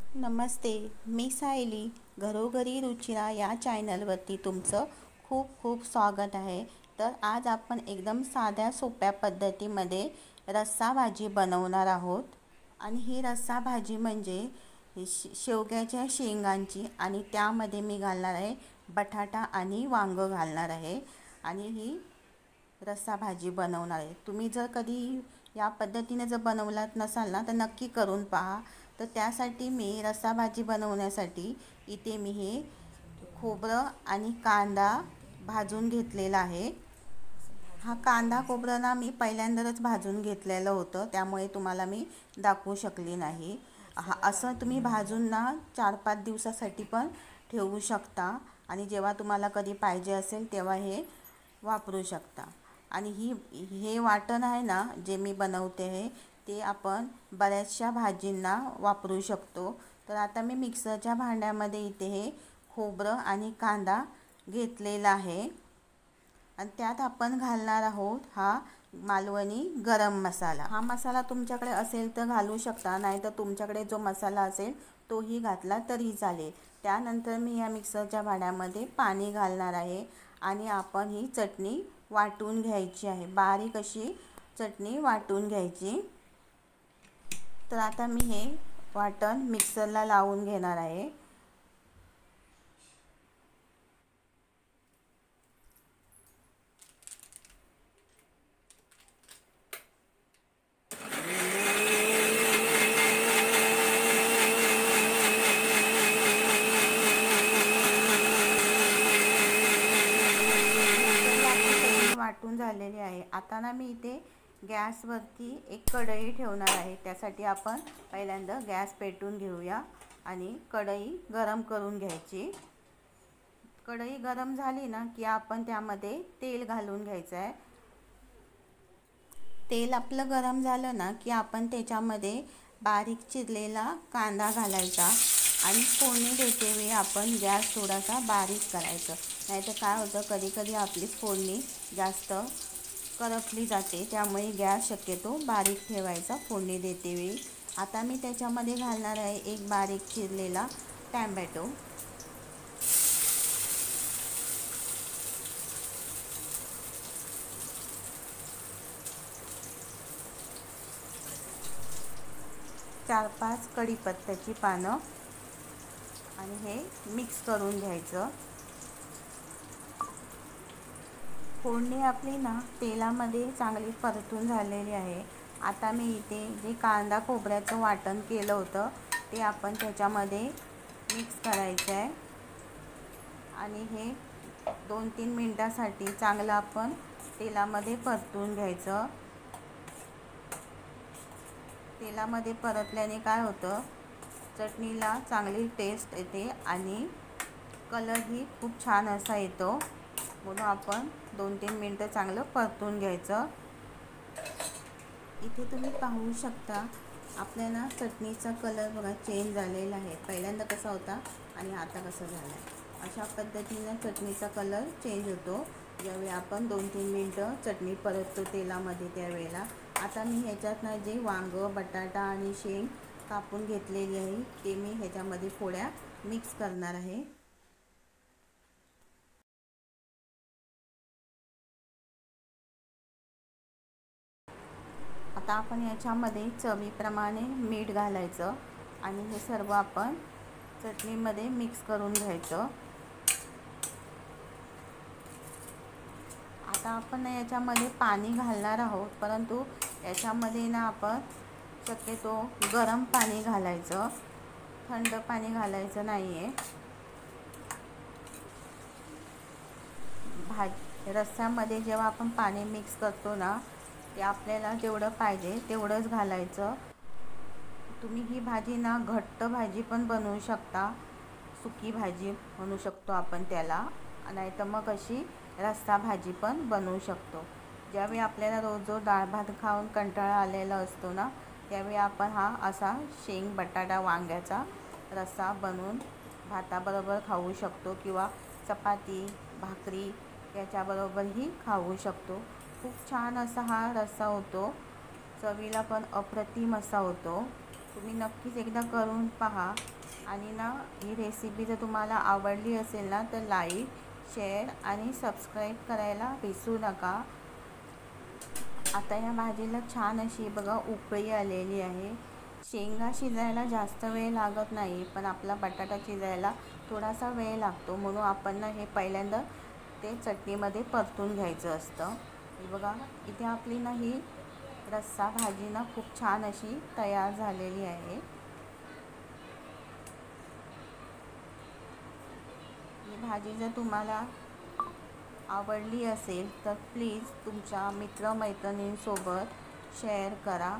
नमस्ते. मी सायली. घरोघरी रुचिरा या चॅनलवरती तुमचं खूप खूप स्वागत आहे. तर आज आपण एकदम साध्या सोप्या पद्धतीमध्ये रस्सा भाजी बनवणार आहोत. आणि ही रस्सा भाजी म्हणजे शेवग्याच्या शेंगांची, आणि त्यामध्ये मी घालणार आहे बटाटा आणि वांगं घालणार आहे. आणि ही रस्सा भाजी बनवणार आहे. तुम्ही जर कधी या पद्धतीने जर बनवलात नसाल ना, तर नक्की करून पहा. तर त्यासाठी मी रस्सा भाजी बनवण्यासाठी इथे मी हे खोबरं आणि कांदा भाजून घेतलेला आहे. हा कांदा खोबरं ना मी पहिल्यांदाच भाजून घेतलेलं होतं, त्यामुळे तुम्हाला मी दाखवू शकली नाही. असं तुम्ही भाजून ना 4-5 दिवसासाठी पण ठेवू शकता, आणि जेव्हा तुम्हाला कधी पाहिजे असेल तेव्हा हे वापरू शकता. आणि हे वाटण आहे ना, जे मी बनवते आहे ते आपण बऱ्याचशा भाजींना वापरू शकतो. तर आता मी मिक्सरच्या भांड्यामध्ये इथे हे खोबरं आणि कांदा घेतलेला आहे, आणि त्यात आपण घालणार आहोत हा मालवणी गरम मसाला. हा मसाला तुमच्याकडे असेल तर घालू शकता, नाही तर तुमच्याकडे जो मसाला असेल तोही घातला तरी चालेल. त्यानंतर मी या मिक्सरच्या भांड्यामध्ये पाणी घालणार आहे, आणि आपण ही चटणी वाटून घ्यायची आहे. बारीक अशी चटणी वाटून घ्यायची. तर आता मी हे वाटण मिक्सरला लावून घेणार आहे. वाटून झालेली आहे. आता ना मी इथे गॅसवरती एक कढई ठेवणार आहे. त्यासाठी आपण पहिल्यांदा गॅस पेटवून घेऊया आणि कढई गरम करून घ्यायची. कढई गरम झाली ना की आपण त्यामध्ये तेल घालून घ्यायचं आहे. तेल आपलं गरम झालं ना की आपण त्याच्यामध्ये बारीक चिरलेला कांदा घालायचा, आणि फोडणी देते वेळी आपण गॅस थोडासा बारीक करायचं. नाहीतर काय होतं, कधी कधी आपली फोडणी जास्त करपली जाते, त्यामुळे गॅस शक्यतो बारीक ठेवायचा फोडणी देते वेळी. आता मी त्याच्यामध्ये घालणार आहे एक बारीक चिरलेला टॅमॅटो. चार 5 कढीपत्त्याची पानं, आणि हे मिक्स करून घ्यायचं. फोडणी आपली ना तेलामध्ये चांगली परतून झालेली आहे. आता मी इथे जे कांदा खोबऱ्याचं वाटण केलं होतं ते आपण त्याच्यामध्ये मिक्स करायचं आहे, आणि हे 2-3 मिनटासाठी चांगलं आपण तेलामध्ये परतून घ्यायचं. तेलामध्ये परतल्याने काय होतं, चटणीला चांगली टेस्ट येते आणि कलरही खूप छान असा येतो. म्हणून आपण 2-3 मिनटं चांगलं परतून घ्यायचं. इथे तुम्ही पाहू शकता आपल्याला चटणीचा कलर बघा चेंज झालेला आहे. पहिल्यांदा कसा होता आणि आता कसा झाला आहे. अशा पद्धतीनं चटणीचा कलर चेंज होतो ज्यावेळी आपण 2-3 मिनटं चटणी परततो तेलामध्ये त्यावेळेला. आता मी ह्याच्यात ना जे वांगं, बटाटा आणि शेंग कापून घेतलेली आहे ते मी ह्याच्यामध्ये थोड्या मिक्स करणार आहे. आता आपण याच्यामध्ये चवीप्रमाणे मीठ घालायचं, आणि हे सर्व आपण चटणीमध्ये मिक्स करून घ्यायचं. आता आपण याच्यामध्ये पाणी घालणार आहोत, परंतु याच्यामध्ये ना आपण शक्यतो गरम पाणी घालायचं, थंड पाणी घालायचं नाही आहे. रस्स्यामध्ये जेव्हा आपण पाणी मिक्स करतो ना, ते आपल्याला जेवढं पाहिजे तेवढंच घालायचं. तुम्ही ही भाजी ना घट्ट भाजी पण बनवू शकता, सुकी भाजी म्हणू शकतो आपण त्याला, नाही तर मग अशी रस्सा भाजी पण बनवू शकतो. ज्यावेळी आपल्याला रोज डाळ भात खाऊन कंटाळा आलेला असतो ना, त्यावेळी आपण हा असा शेंग बटाटा वांग्याचा रस्सा बनवून भाताबरोबर खाऊ शकतो, किंवा चपाती भाकरी याच्याबरोबरही खाऊ शकतो. खूप छान असा हा रस्सा होतो, चवीला पण अप्रतिम असा होतो. तुम्ही नक्कीच एकदा करून पहा. आणि ना ही रेसिपी जर तुम्हाला आवडली असेल ना तर लाईक, शेअर आणि सबस्क्राईब करायला विसरू नका. आता या भाजीला छान अशी बघा उकळी आलेली आहे. शेंगा शिजायला जास्त वेळ लागत नाही, पण आपला बटाटा शिजायला थोडासा वेळ लागतो, म्हणून आपण ना हे पहिल्यांदा ते चटणीमध्ये परतून घ्यायचं असतं. हे बघा इथे आपली ना ही रस्सा भाजी ना खूप छान अशी तयार झालेली आहे. ही भाजी जर तुम्हाला आवडली असेल तर प्लीज तुमच्या मित्रमैत्रिणींसोबत शेअर करा.